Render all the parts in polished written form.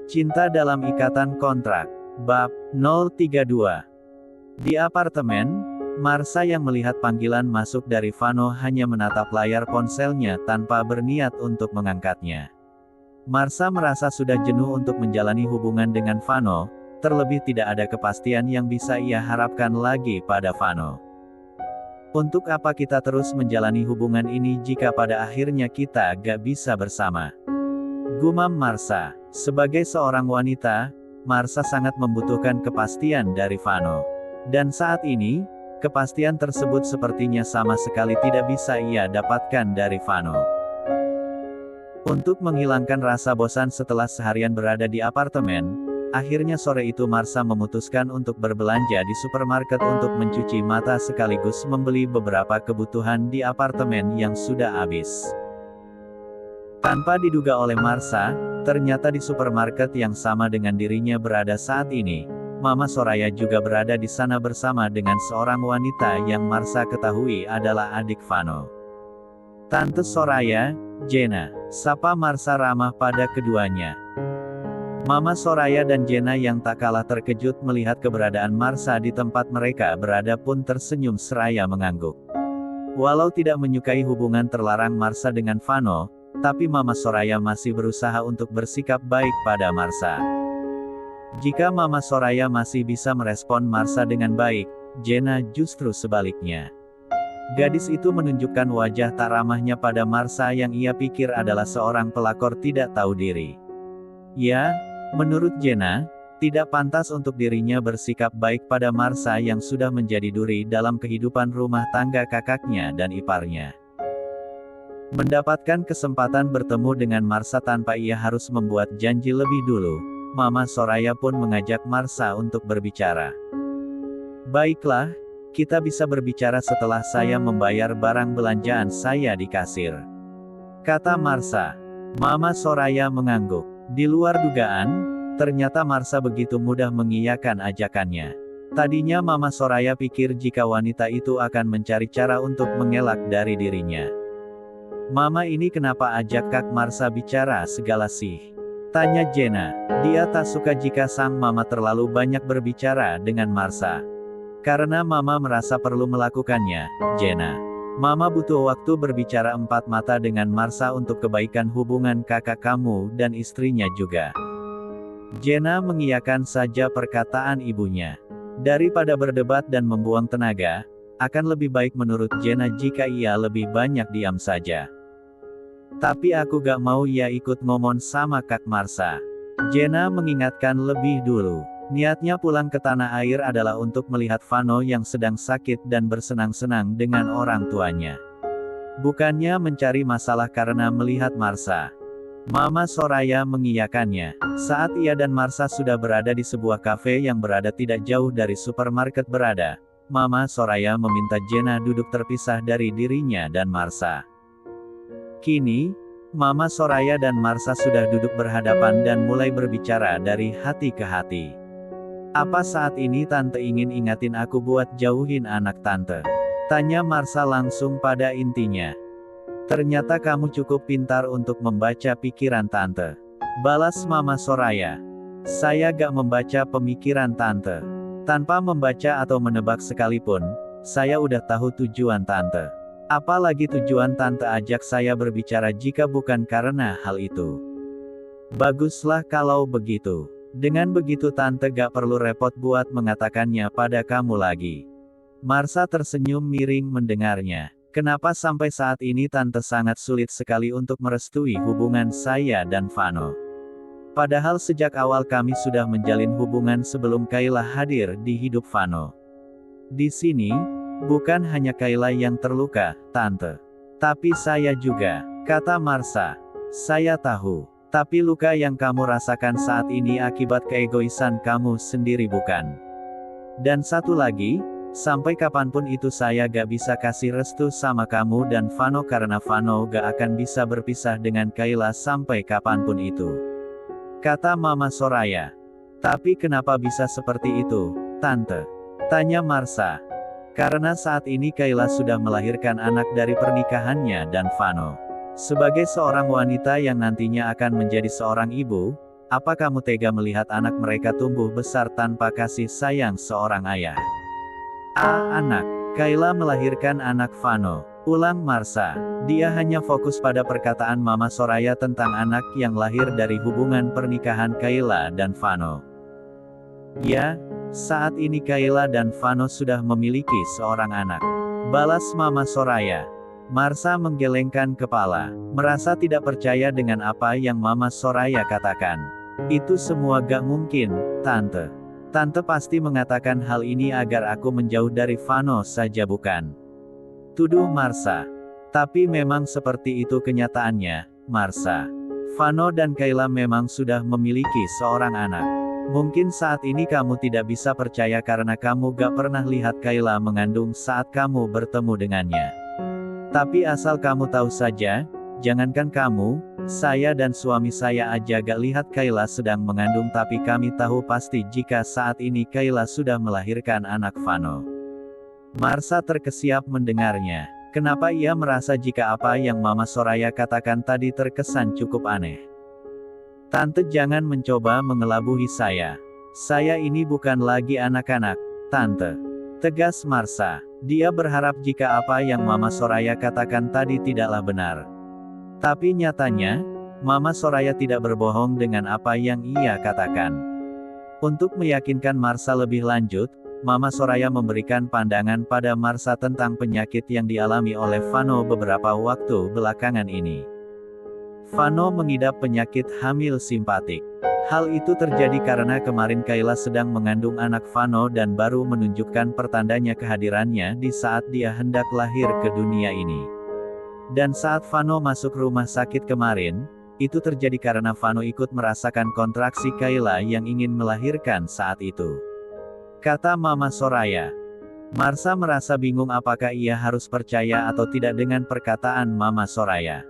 Cinta dalam ikatan kontrak. Bab 032. Di apartemen, Marsha yang melihat panggilan masuk dari Vano hanya menatap layar ponselnya tanpa berniat untuk mengangkatnya. Marsha merasa sudah jenuh untuk menjalani hubungan dengan Vano, terlebih tidak ada kepastian yang bisa ia harapkan lagi pada Vano. Untuk apa kita terus menjalani hubungan ini jika pada akhirnya kita gak bisa bersama? Gumam Marsha. Sebagai seorang wanita, Marsha sangat membutuhkan kepastian dari Vano. Dan saat ini, kepastian tersebut sepertinya sama sekali tidak bisa ia dapatkan dari Vano. Untuk menghilangkan rasa bosan setelah seharian berada di apartemen, akhirnya sore itu Marsha memutuskan untuk berbelanja di supermarket untuk mencuci mata sekaligus membeli beberapa kebutuhan di apartemen yang sudah habis. Tanpa diduga oleh Marsha, ternyata di supermarket yang sama dengan dirinya berada saat ini, Mama Soraya juga berada di sana bersama dengan seorang wanita yang Marsha ketahui adalah adik Vano. Tante Soraya, Jenna, sapa Marsha ramah pada keduanya. Mama Soraya dan Jenna yang tak kalah terkejut melihat keberadaan Marsha di tempat mereka berada pun tersenyum seraya mengangguk. Walau tidak menyukai hubungan terlarang Marsha dengan Vano, tapi Mama Soraya masih berusaha untuk bersikap baik pada Marsha. Jika Mama Soraya masih bisa merespon Marsha dengan baik, Jenna justru sebaliknya. Gadis itu menunjukkan wajah tak ramahnya pada Marsha yang ia pikir adalah seorang pelakor tidak tahu diri. Ya, menurut Jenna, tidak pantas untuk dirinya bersikap baik pada Marsha yang sudah menjadi duri dalam kehidupan rumah tangga kakaknya dan iparnya. Mendapatkan kesempatan bertemu dengan Marsha tanpa ia harus membuat janji lebih dulu, Mama Soraya pun mengajak Marsha untuk berbicara. Baiklah, kita bisa berbicara setelah saya membayar barang belanjaan saya di kasir, kata Marsha. Mama Soraya mengangguk. Di luar dugaan, ternyata Marsha begitu mudah mengiyakan ajakannya. Tadinya Mama Soraya pikir jika wanita itu akan mencari cara untuk mengelak dari dirinya. Mama ini kenapa ajak Kak Marsha bicara segala sih? Tanya Jenna. Dia tak suka jika sang mama terlalu banyak berbicara dengan Marsha. Karena mama merasa perlu melakukannya, Jenna. Mama butuh waktu berbicara empat mata dengan Marsha untuk kebaikan hubungan kakak kamu dan istrinya juga. Jenna mengiyakan saja perkataan ibunya. Daripada berdebat dan membuang tenaga, akan lebih baik menurut Jenna jika ia lebih banyak diam saja. Tapi aku gak mau ia ikut ngomong sama Kak Marsha. Jenna mengingatkan lebih dulu. Niatnya pulang ke tanah air adalah untuk melihat Vano yang sedang sakit dan bersenang-senang dengan orang tuanya. Bukannya mencari masalah karena melihat Marsha. Mama Soraya mengiyakannya. Saat ia dan Marsha sudah berada di sebuah kafe yang berada tidak jauh dari supermarket berada, Mama Soraya meminta Jenna duduk terpisah dari dirinya dan Marsha. Kini, Mama Soraya dan Marsha sudah duduk berhadapan dan mulai berbicara dari hati ke hati. Apa saat ini Tante ingin ingatin aku buat jauhin anak Tante? Tanya Marsha langsung pada intinya. Ternyata kamu cukup pintar untuk membaca pikiran Tante. Balas Mama Soraya. Saya gak membaca pemikiran Tante. Tanpa membaca atau menebak sekalipun, saya udah tahu tujuan Tante. Apalagi tujuan Tante ajak saya berbicara jika bukan karena hal itu. Baguslah kalau begitu. Dengan begitu Tante gak perlu repot buat mengatakannya pada kamu lagi. Marsha tersenyum miring mendengarnya. Kenapa sampai saat ini Tante sangat sulit sekali untuk merestui hubungan saya dan Vano? Padahal sejak awal kami sudah menjalin hubungan sebelum Kayla hadir di hidup Vano. Di sini, bukan hanya Kayla yang terluka, Tante. Tapi saya juga, kata Marsha. Saya tahu. Tapi luka yang kamu rasakan saat ini akibat keegoisan kamu sendiri bukan? Dan satu lagi, sampai kapanpun itu saya gak bisa kasih restu sama kamu dan Vano karena Vano gak akan bisa berpisah dengan Kayla sampai kapanpun itu. Kata Mama Soraya. Tapi kenapa bisa seperti itu, Tante? Tanya Marsha. Karena saat ini Kayla sudah melahirkan anak dari pernikahannya dan Vano. Sebagai seorang wanita yang nantinya akan menjadi seorang ibu, Apa kamu tega melihat anak mereka tumbuh besar tanpa kasih sayang seorang ayah? Anak. Kayla melahirkan anak Vano. Ulang Marsha. Dia hanya fokus pada perkataan Mama Soraya tentang anak yang lahir dari hubungan pernikahan Kayla dan Vano. Ya, saat ini Kayla dan Vano sudah memiliki seorang anak. Balas Mama Soraya. Marsha menggelengkan kepala, merasa tidak percaya dengan apa yang Mama Soraya katakan. Itu semua gak mungkin, Tante. Tante pasti mengatakan hal ini agar aku menjauh dari Vano saja bukan? Tuduh Marsha. Tapi memang seperti itu kenyataannya, Marsha. Vano dan Kayla memang sudah memiliki seorang anak. Mungkin saat ini kamu tidak bisa percaya karena kamu gak pernah lihat Kayla mengandung saat kamu bertemu dengannya. Tapi asal kamu tahu saja, jangankan kamu, saya dan suami saya aja gak lihat Kayla sedang mengandung, tapi kami tahu pasti jika saat ini Kayla sudah melahirkan anak Vano. Marsha terkesiap mendengarnya. Kenapa ia merasa jika apa yang Mama Soraya katakan tadi terkesan cukup aneh? Tante jangan mencoba mengelabui saya. Saya ini bukan lagi anak-anak, Tante. Tegas Marsha. Dia berharap jika apa yang Mama Soraya katakan tadi tidaklah benar. Tapi nyatanya, Mama Soraya tidak berbohong dengan apa yang ia katakan. Untuk meyakinkan Marsha lebih lanjut, Mama Soraya memberikan pandangan pada Marsha tentang penyakit yang dialami oleh Vano beberapa waktu belakangan ini. Vano mengidap penyakit hamil simpatik. Hal itu terjadi karena kemarin Kayla sedang mengandung anak Vano dan baru menunjukkan pertandanya kehadirannya di saat dia hendak lahir ke dunia ini. Dan saat Vano masuk rumah sakit kemarin, itu terjadi karena Vano ikut merasakan kontraksi Kayla yang ingin melahirkan saat itu. Kata Mama Soraya. Marsha merasa bingung apakah ia harus percaya atau tidak dengan perkataan Mama Soraya.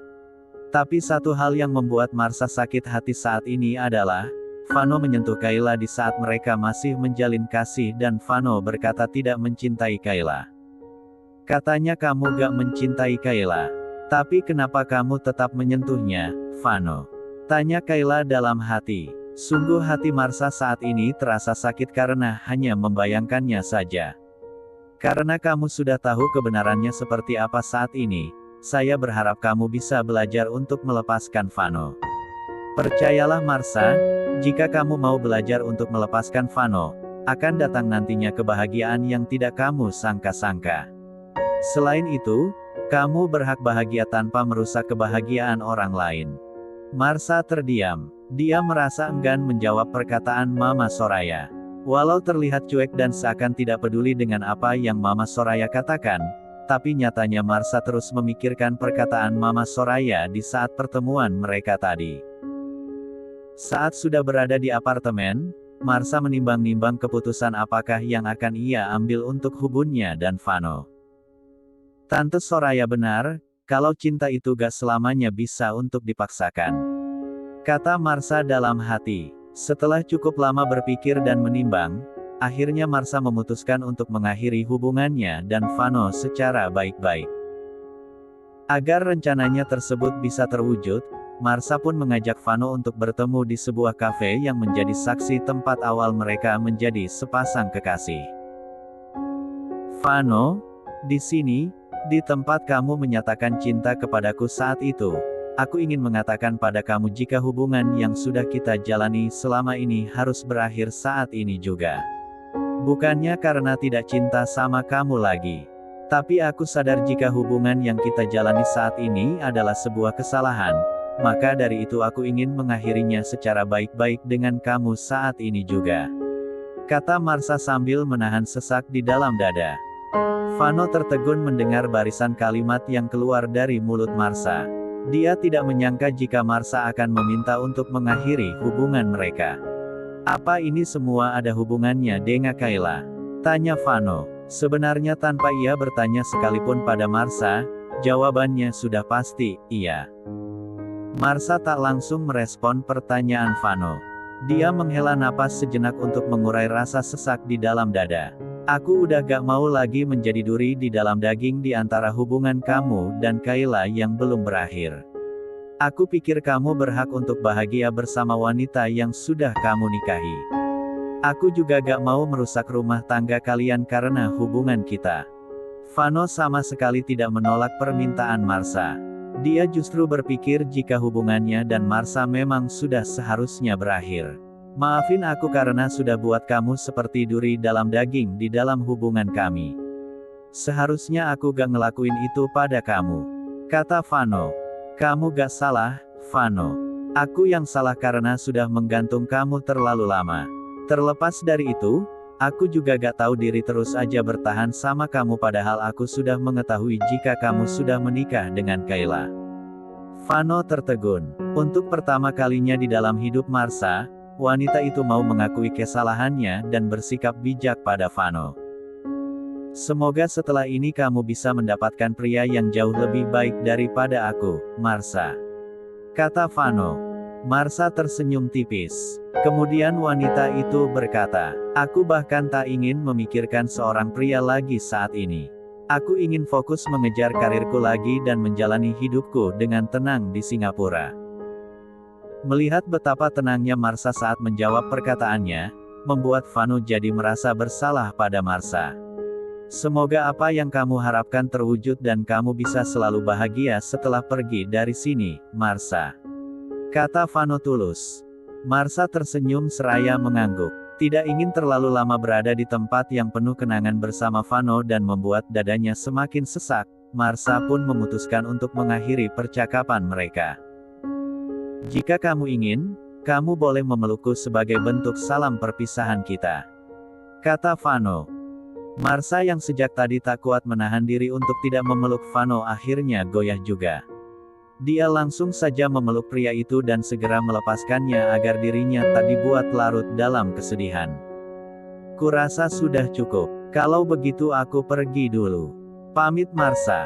Tapi satu hal yang membuat Marsha sakit hati saat ini adalah, Vano menyentuh Kayla di saat mereka masih menjalin kasih dan Vano berkata tidak mencintai Kayla. Katanya kamu gak mencintai Kayla. Tapi kenapa kamu tetap menyentuhnya, Vano? Tanya Kayla dalam hati. Sungguh hati Marsha saat ini terasa sakit karena hanya membayangkannya saja. Karena kamu sudah tahu kebenarannya seperti apa saat ini, saya berharap kamu bisa belajar untuk melepaskan Vano. Percayalah Marsha, jika kamu mau belajar untuk melepaskan Vano, akan datang nantinya kebahagiaan yang tidak kamu sangka-sangka. Selain itu, kamu berhak bahagia tanpa merusak kebahagiaan orang lain. Marsha terdiam. Dia merasa enggan menjawab perkataan Mama Soraya. Walau terlihat cuek dan seakan tidak peduli dengan apa yang Mama Soraya katakan, tapi nyatanya Marsha terus memikirkan perkataan Mama Soraya di saat pertemuan mereka tadi. Saat sudah berada di apartemen, Marsha menimbang-nimbang keputusan apakah yang akan ia ambil untuk hubungannya dan Vano. Tante Soraya benar, kalau cinta itu gak selamanya bisa untuk dipaksakan. Kata Marsha dalam hati. Setelah cukup lama berpikir dan menimbang, akhirnya Marsha memutuskan untuk mengakhiri hubungannya dan Vano secara baik-baik. Agar rencananya tersebut bisa terwujud, Marsha pun mengajak Vano untuk bertemu di sebuah kafe yang menjadi saksi tempat awal mereka menjadi sepasang kekasih. Vano, di sini, di tempat kamu menyatakan cinta kepadaku saat itu, aku ingin mengatakan pada kamu jika hubungan yang sudah kita jalani selama ini harus berakhir saat ini juga. Bukannya karena tidak cinta sama kamu lagi. Tapi aku sadar jika hubungan yang kita jalani saat ini adalah sebuah kesalahan, maka dari itu aku ingin mengakhirinya secara baik-baik dengan kamu saat ini juga. Kata Marsha sambil menahan sesak di dalam dada. Vano tertegun mendengar barisan kalimat yang keluar dari mulut Marsha. Dia tidak menyangka jika Marsha akan meminta untuk mengakhiri hubungan mereka. Apa ini semua ada hubungannya dengan Kayla? Tanya Vano. Sebenarnya tanpa ia bertanya sekalipun pada Marsha, jawabannya sudah pasti, iya. Marsha tak langsung merespon pertanyaan Vano. Dia menghela napas sejenak untuk mengurai rasa sesak di dalam dada. Aku udah gak mau lagi menjadi duri di dalam daging di antara hubungan kamu dan Kayla yang belum berakhir. Aku pikir kamu berhak untuk bahagia bersama wanita yang sudah kamu nikahi. Aku juga gak mau merusak rumah tangga kalian karena hubungan kita. Vano sama sekali tidak menolak permintaan Marsha. Dia justru berpikir jika hubungannya dan Marsha memang sudah seharusnya berakhir. Maafin aku karena sudah buat kamu seperti duri dalam daging di dalam hubungan kami. Seharusnya aku gak ngelakuin itu pada kamu, kata Vano. Kamu gak salah, Vano. Aku yang salah karena sudah menggantung kamu terlalu lama. Terlepas dari itu, aku juga gak tahu diri terus aja bertahan sama kamu padahal aku sudah mengetahui jika kamu sudah menikah dengan Kayla. Vano tertegun. Untuk pertama kalinya di dalam hidup Marsha, wanita itu mau mengakui kesalahannya dan bersikap bijak pada Vano. Semoga setelah ini kamu bisa mendapatkan pria yang jauh lebih baik daripada aku, Marsha, kata Vano. Marsha tersenyum tipis. Kemudian wanita itu berkata, aku bahkan tak ingin memikirkan seorang pria lagi saat ini. Aku ingin fokus mengejar karirku lagi dan menjalani hidupku dengan tenang di Singapura. Melihat betapa tenangnya Marsha saat menjawab perkataannya, membuat Vano jadi merasa bersalah pada Marsha. Semoga apa yang kamu harapkan terwujud dan kamu bisa selalu bahagia setelah pergi dari sini, Marsha, kata Vano tulus. Marsha tersenyum seraya mengangguk. Tidak ingin terlalu lama berada di tempat yang penuh kenangan bersama Vano dan membuat dadanya semakin sesak, Marsha pun memutuskan untuk mengakhiri percakapan mereka. Jika kamu ingin, kamu boleh memelukku sebagai bentuk salam perpisahan kita, kata Vano. Marsha yang sejak tadi tak kuat menahan diri untuk tidak memeluk Vano akhirnya goyah juga. Dia langsung saja memeluk pria itu dan segera melepaskannya agar dirinya tak dibuat larut dalam kesedihan. Kurasa sudah cukup. Kalau begitu aku pergi dulu. Pamit Marsha.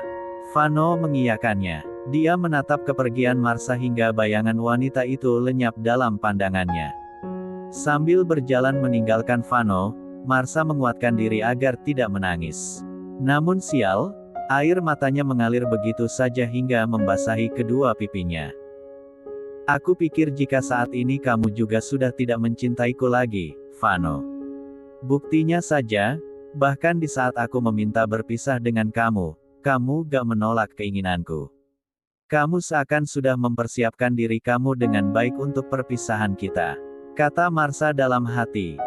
Vano mengiyakannya. Dia menatap kepergian Marsha hingga bayangan wanita itu lenyap dalam pandangannya. Sambil berjalan meninggalkan Vano, Marsha menguatkan diri agar tidak menangis. Namun sial, air matanya mengalir begitu saja hingga membasahi kedua pipinya. Aku pikir jika saat ini kamu juga sudah tidak mencintaiku lagi, Vano. Buktinya saja, bahkan di saat aku meminta berpisah dengan kamu, kamu gak menolak keinginanku. Kamu seakan sudah mempersiapkan diri kamu dengan baik untuk perpisahan kita, kata Marsha dalam hati.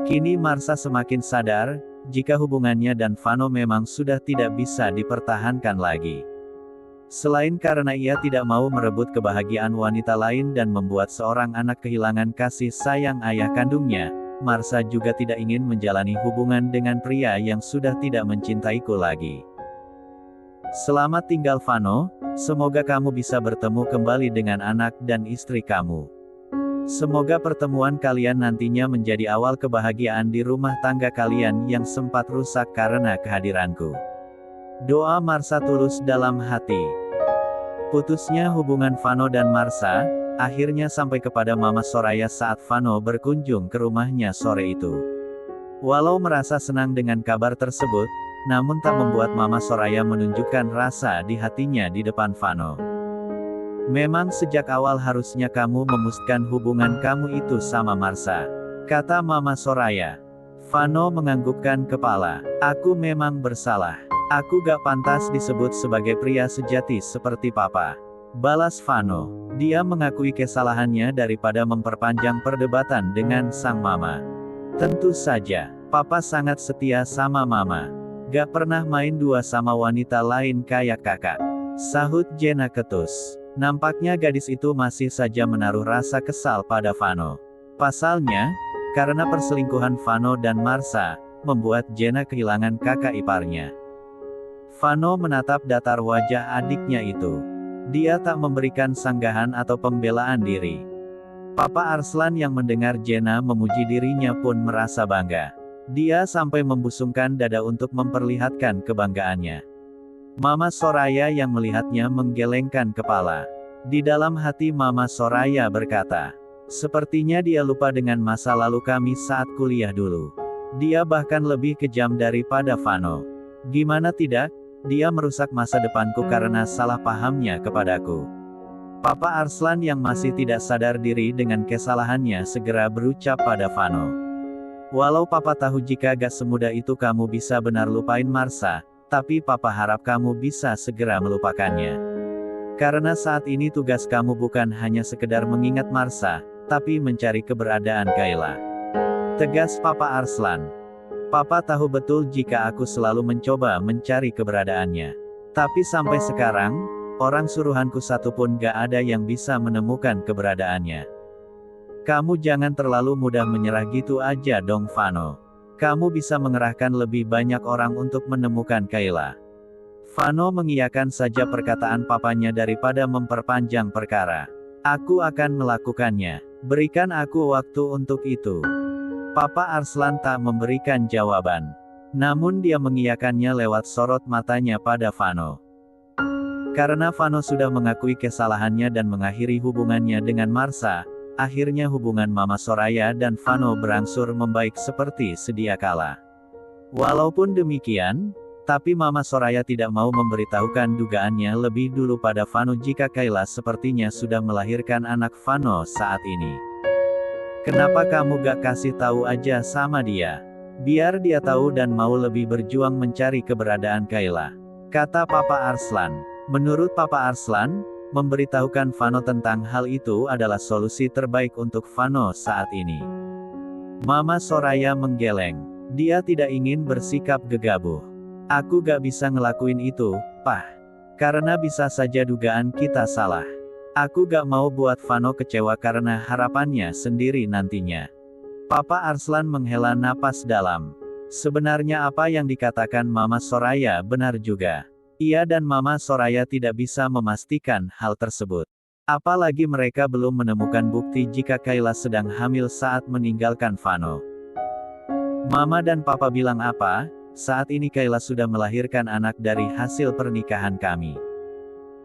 Kini Marsha semakin sadar, jika hubungannya dan Vano memang sudah tidak bisa dipertahankan lagi. Selain karena ia tidak mau merebut kebahagiaan wanita lain dan membuat seorang anak kehilangan kasih sayang ayah kandungnya, Marsha juga tidak ingin menjalani hubungan dengan pria yang sudah tidak mencintaiku lagi. Selamat tinggal Vano, semoga kamu bisa bertemu kembali dengan anak dan istri kamu. Semoga pertemuan kalian nantinya menjadi awal kebahagiaan di rumah tangga kalian yang sempat rusak karena kehadiranku. Doa Marsha tulus dalam hati. Putusnya hubungan Vano dan Marsha, akhirnya sampai kepada Mama Soraya saat Vano berkunjung ke rumahnya sore itu. Walau merasa senang dengan kabar tersebut, namun tak membuat Mama Soraya menunjukkan rasa di hatinya di depan Vano. Memang sejak awal harusnya kamu memutuskan hubungan kamu itu sama Marsha, kata Mama Soraya. Vano menganggukkan kepala. Aku memang bersalah. Aku gak pantas disebut sebagai pria sejati seperti Papa, balas Vano. Dia mengakui kesalahannya daripada memperpanjang perdebatan dengan sang mama. Tentu saja, Papa sangat setia sama Mama. Gak pernah main dua sama wanita lain kayak kakak, sahut Jenna ketus. Nampaknya gadis itu masih saja menaruh rasa kesal pada Vano. Pasalnya, karena perselingkuhan Vano dan Marsha, membuat Jenna kehilangan kakak iparnya. Vano menatap datar wajah adiknya itu. Dia tak memberikan sanggahan atau pembelaan diri. Papa Arslan yang mendengar Jenna memuji dirinya pun merasa bangga. Dia sampai membusungkan dada untuk memperlihatkan kebanggaannya. Mama Soraya yang melihatnya menggelengkan kepala. Di dalam hati Mama Soraya berkata, sepertinya dia lupa dengan masa lalu kami saat kuliah dulu. Dia bahkan lebih kejam daripada Vano. Gimana tidak, dia merusak masa depanku karena salah pahamnya kepadaku. Papa Arslan yang masih tidak sadar diri dengan kesalahannya segera berucap pada Vano. Walau Papa tahu jika gak semudah itu kamu bisa benar lupain Marsha, tapi Papa harap kamu bisa segera melupakannya. Karena saat ini tugas kamu bukan hanya sekedar mengingat Marsha, tapi mencari keberadaan Kayla. Tegas Papa Arslan. Papa tahu betul jika aku selalu mencoba mencari keberadaannya. Tapi sampai sekarang, orang suruhanku satu pun gak ada yang bisa menemukan keberadaannya. Kamu jangan terlalu mudah menyerah gitu aja dong Vano. Kamu bisa mengerahkan lebih banyak orang untuk menemukan Kayla. Vano mengiyakan saja perkataan papanya daripada memperpanjang perkara. Aku akan melakukannya. Berikan aku waktu untuk itu. Papa Arslan tak memberikan jawaban. Namun dia mengiyakannya lewat sorot matanya pada Vano. Karena Vano sudah mengakui kesalahannya dan mengakhiri hubungannya dengan Marsha, akhirnya hubungan Mama Soraya dan Vano berangsur membaik seperti sedia kala. Walaupun demikian, tapi Mama Soraya tidak mau memberitahukan dugaannya lebih dulu pada Vano jika Kayla sepertinya sudah melahirkan anak Vano saat ini. Kenapa kamu gak kasih tahu aja sama dia? Biar dia tahu dan mau lebih berjuang mencari keberadaan Kayla. Kata Papa Arslan. Menurut Papa Arslan, memberitahukan Vano tentang hal itu adalah solusi terbaik untuk Vano saat ini. Mama Soraya menggeleng. Dia tidak ingin bersikap gegabah. Aku gak bisa ngelakuin itu, Pah. Karena bisa saja dugaan kita salah. Aku gak mau buat Vano kecewa karena harapannya sendiri nantinya. Papa Arslan menghela napas dalam. Sebenarnya apa yang dikatakan Mama Soraya benar juga. Ia dan Mama Soraya tidak bisa memastikan hal tersebut. Apalagi mereka belum menemukan bukti jika Kayla sedang hamil saat meninggalkan Vano. Mama dan Papa bilang apa? Saat ini Kayla sudah melahirkan anak dari hasil pernikahan kami.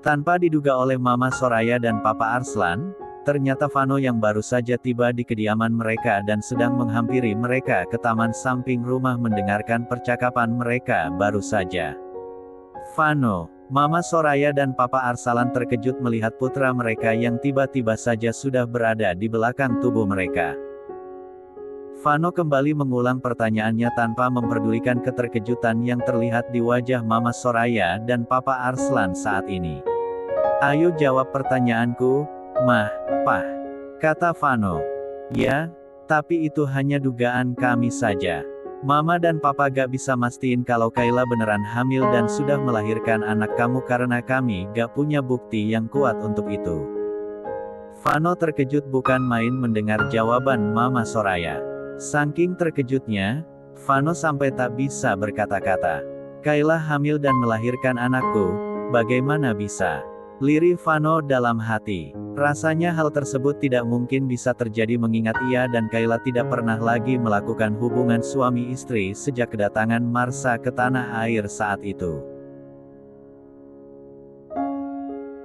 Tanpa diduga oleh Mama Soraya dan Papa Arslan, ternyata Vano yang baru saja tiba di kediaman mereka dan sedang menghampiri mereka ke taman samping rumah mendengarkan percakapan mereka baru saja. Vano, Mama Soraya dan Papa Arslan terkejut melihat putra mereka yang tiba-tiba saja sudah berada di belakang tubuh mereka. Vano kembali mengulang pertanyaannya tanpa memperdulikan keterkejutan yang terlihat di wajah Mama Soraya dan Papa Arslan saat ini. Ayo jawab pertanyaanku, Mah, Pah. Kata Vano. Ya, tapi itu hanya dugaan kami saja. Mama dan Papa gak bisa mastiin kalau Kayla beneran hamil dan sudah melahirkan anak kamu karena kami gak punya bukti yang kuat untuk itu. Vano terkejut bukan main mendengar jawaban Mama Soraya. Saking terkejutnya, Vano sampai tak bisa berkata-kata. Kayla hamil dan melahirkan anakku, bagaimana bisa? Lirih Vano dalam hati. Rasanya hal tersebut tidak mungkin bisa terjadi mengingat ia dan Kayla tidak pernah lagi melakukan hubungan suami istri sejak kedatangan Marsha ke tanah air saat itu.